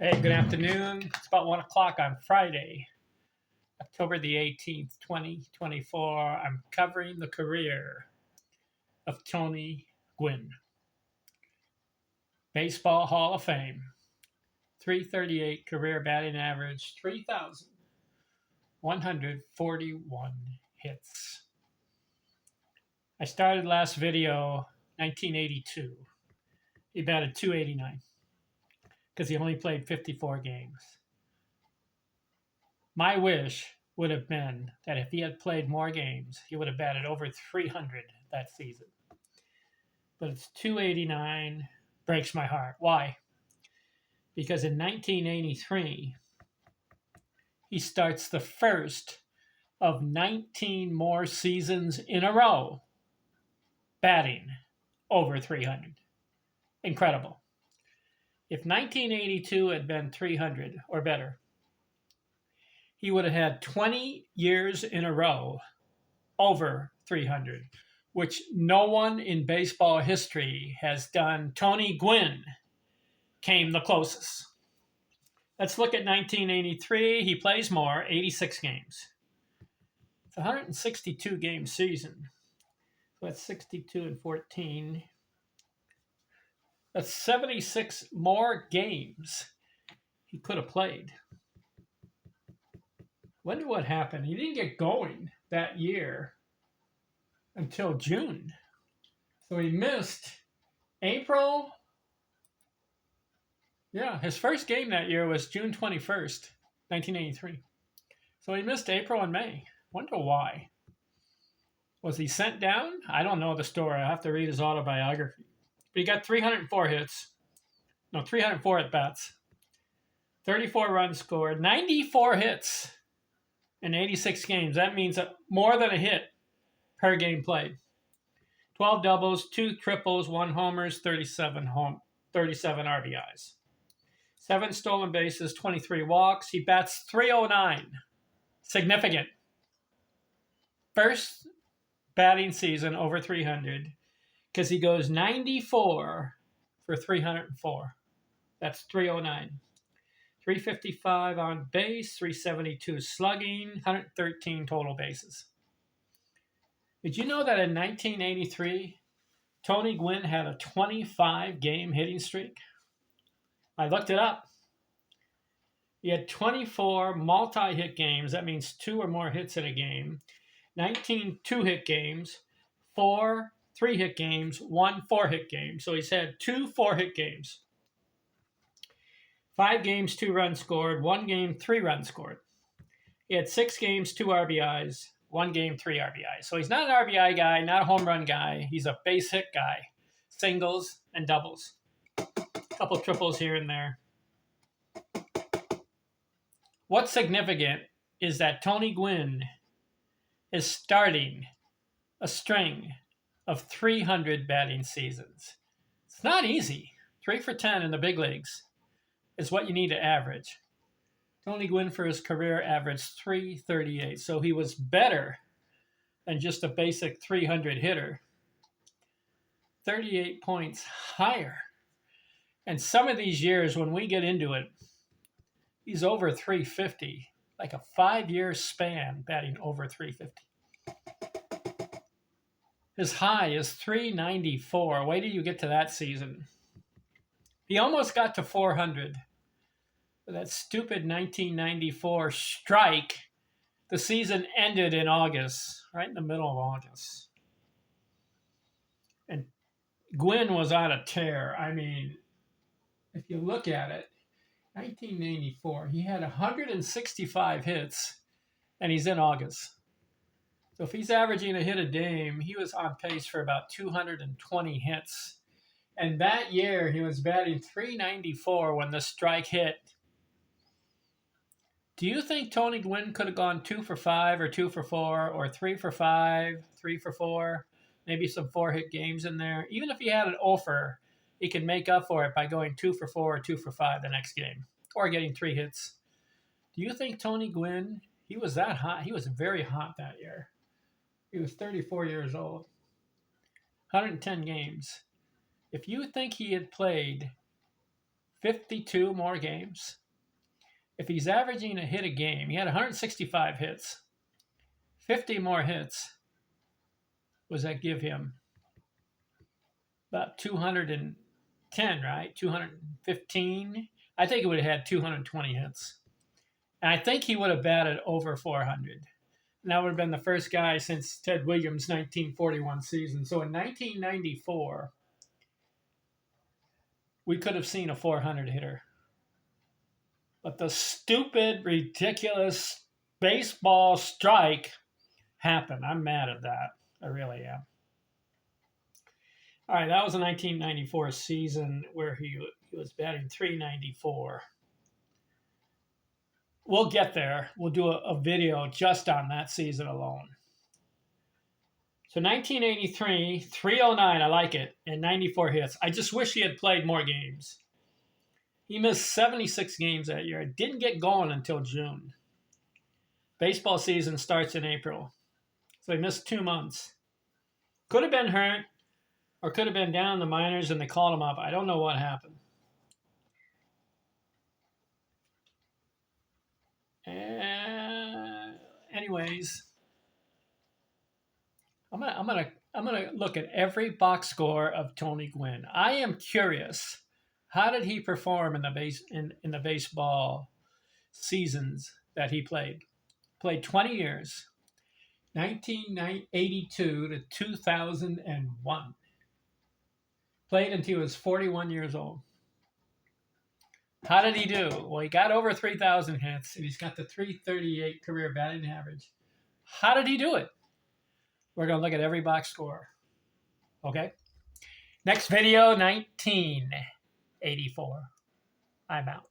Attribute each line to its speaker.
Speaker 1: Hey, good afternoon. It's about 1 o'clock on Friday, October the 18th, 2024. I'm covering the career of Tony Gwynn, Baseball Hall of Fame, 338 career batting average, 3,141 hits. I started last video 1982. He batted 289 because he only played 54 games. My wish would have been that if he had played more games, he would have batted over 300 that season. But it's 289, breaks my heart. Why? Because in 1983, he starts the first of 19 more seasons in a row batting over 300. Incredible. If 1982 had been 300 or better, he would have had 20 years in a row over 300, which no one in baseball history has done. Tony Gwynn came the closest. Let's look at 1983. He plays more, 86 games. It's a 162 game season. So that's 62 and 14. That's 76 more games he could have played. Wonder what happened. He didn't get going that year until June. So he missed April. Yeah, his first game that year was June 21st, 1983. So he missed April and May. Wonder why. Was he sent down? I don't know the story. I have to read his autobiography. But he got 304 at bats, 34 runs scored, 94 hits in 86 games. That means more than a hit per game played. 12 doubles, 2 triples, 1 homers, 37 RBIs. 7 stolen bases, 23 walks. He bats .309. Significant. First batting season over 300 because he goes 94 for 304. That's .309. 355 on base, 372 slugging, 113 total bases. Did you know that in 1983, Tony Gwynn had a 25-game hitting streak? I looked it up. He had 24 multi-hit games. That means 2 or more hits in a game. 19 2-hit games, 4 3-hit games, 1 4-hit game. So he's had 2 4-hit games. 5 games, 2 runs scored. 1 game, 3 runs scored. He had 6 games, 2 RBIs. 1 game, 3 RBIs. So he's not an RBI guy, not a home run guy. He's a base hit guy. Singles and doubles. A couple triples here and there. What's significant is that Tony Gwynn is starting a string of 300 batting seasons. It's not easy. 3 for 10 in the big leagues is what you need to average. Tony Gwynn for his career averaged 338, so he was better than just a basic 300 hitter. 38 points higher. And some of these years, when we get into it, he's over 350, like a 5-year span batting over 350. His high is 394. Wait till you get to that season. He almost got to 400. But that stupid 1994 strike, the season ended in August, right in the middle of August. And Gwynn was on a tear. I mean, if you look at it, 1994, he had 165 hits, and he's in August. So if he's averaging a hit a game, he was on pace for about 220 hits. And that year, he was batting .394 when the strike hit. Do you think Tony Gwynn could have gone 2 for 5 or 2 for 4 or 3 for 5, 3 for 4, maybe some 4-hit games in there? Even if he had an offer, he could make up for it by going 2 for 4 or 2 for 5 the next game or getting 3 hits. Do you think Tony Gwynn, he was that hot? He was very hot that year. He was 34 years old, 110 games. If you think he had played 52 more games. If he's averaging a hit a game, he had 165 hits. 50 more hits. Was that give him about 210, right? 215. I think it would have had 220 hits. And I think he would have batted over 400. And that would have been the first guy since Ted Williams' 1941 season. So in 1994, we could have seen a 400 hitter. But the stupid, ridiculous baseball strike happened. I'm mad at that. I really am. All right, that was the 1994 season where he was batting .394. We'll get there. We'll do a video just on that season alone. So 1983, 309, I like it, and 94 hits. I just wish he had played more games. He missed 76 games that year. It didn't get going until June. Baseball season starts in April. So he missed 2 months. Could have been hurt or could have been down in the minors and they called him up. I don't know what happened. Anyways, I'm gonna look at every box score of Tony Gwynn. I am curious, how did he perform in the baseball seasons that he played? Played 20 years, 1982 to 2001. Played until he was 41 years old. How did he do? Well, he got over 3,000 hits, and he's got the .338 career batting average. How did he do it? We're going to look at every box score. Okay? Next video, 1984. I'm out.